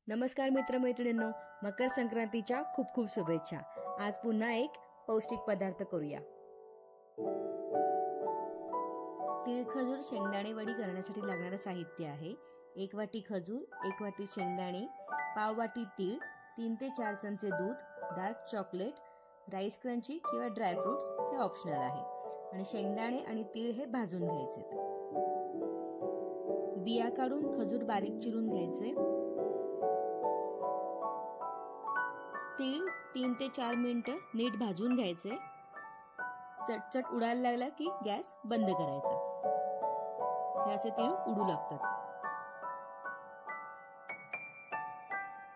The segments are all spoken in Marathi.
नमस्कार मित्रमैत्रिणींनो, मकर संक्रांतीच्या खूप खूप शुभेच्छा। आज पुन्हा एक पौष्टिक पदार्थ करूया। तीळ खजूर शेंगदाणे वडी करण्यासाठी लागणारे साहित्य आहे 1 वाटी खजूर, 1 वाटी शेंगदाणे, पाव वाटी तीळ, 3 ते 4 चमचे दूध, डार्क चॉकलेट, राईस क्रंची किंवा ड्रायफ्रुट्स हे ऑप्शनल आहे आणि शेंगदाणे आणि तीळ हे भाजून घ्यायचे। बिया काढून खजूर बारीक चिरून घ्यायचे। तीळ 3 ते 4 मिनिटं नीट भाजून घ्यायचे। चटचट उडायला लागला की गॅस बंद करायचा। हे असे तीळ उडू लागतात।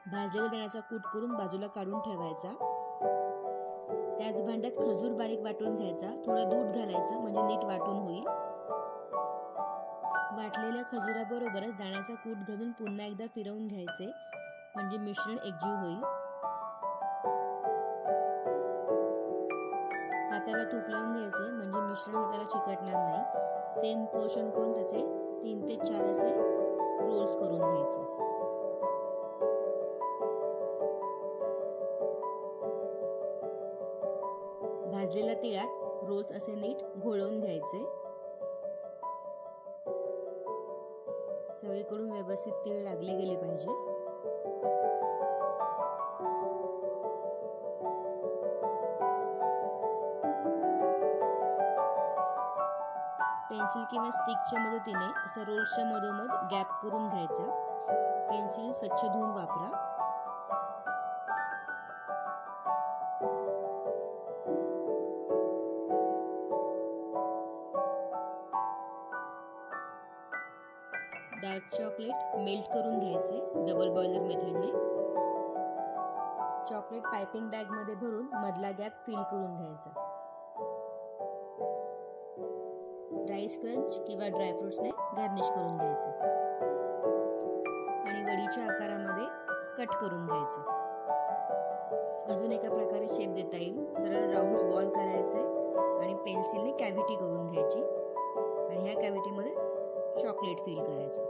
भाजलेल्या दाण्याचा कूट करून बाजूला काढून ठेवायचा। त्याच भांड्यात खजूर बारीक वाटून घ्यायचा। थोडं दूध घालायचं म्हणजे नीट वाटून होईल। वाटलेल्या खजुराबरोबरच दाण्याचा कूट घालून पुन्हा एकदा फिरवून घ्यायचे म्हणजे मिश्रण एकजीव होईल। हाताला तूप लावून घ्यायचे म्हणजे मिश्रण हाताला चिकटणार नाही। सेम पोर्शन करून त्याचे 3 ते 4 असे रोल्स करून घ्यायचे। भाजलेल्या तिळात रोल्स असे नीट घोळवून घ्यायचे। सगळीकडून व्यवस्थित तीळ लागले गेले पाहिजे। पेन्सिल किंवा स्टिकच्या मदतीने असा रोल्सच्या मधोमध गॅप करून घ्यायचा। पेन्सिल स्वच्छ धुवून वापरा। डार्क चॉकलेट मेल्ट करून घ्यायचे डबल बॉयलर मेथडने। चॉकलेट पाइपिंग बॅग मध्ये भरून मधला गॅप फिल करून घ्यायचा। राईस क्रंच किंवा ड्रायफ्रुट्सने गार्निश करून घ्यायचे आणि वडीच्या आकारामध्ये कट करून घ्यायचे। अजून एका प्रकारे शेप देता येईल। सरळ राऊंड बॉल करायचे आणि पेन्सिलने कॅव्हिटी करून घ्यायची आणि ह्या कॅव्हिटीमध्ये चॉकलेट फिल करायचं।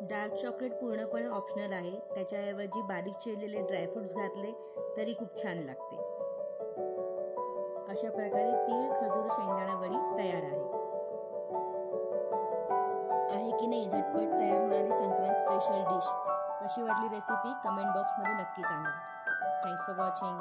डार्क चॉकलेट पूर्णपणे ऑप्शनल आहे। त्याच्याऐवजी बारीक चिरलेले ड्रायफ्रुट्स घातले तरी खूप छान लागते। अशा प्रकारे तीळ खजूर शेंगदाणा वडी तयार आहे की नाही झटपट तयार होणारी संक्रांत स्पेशल डिश। कशी वाटली रेसिपी कमेंट बॉक्स मध्ये नक्की सांगा। Thanks for watching.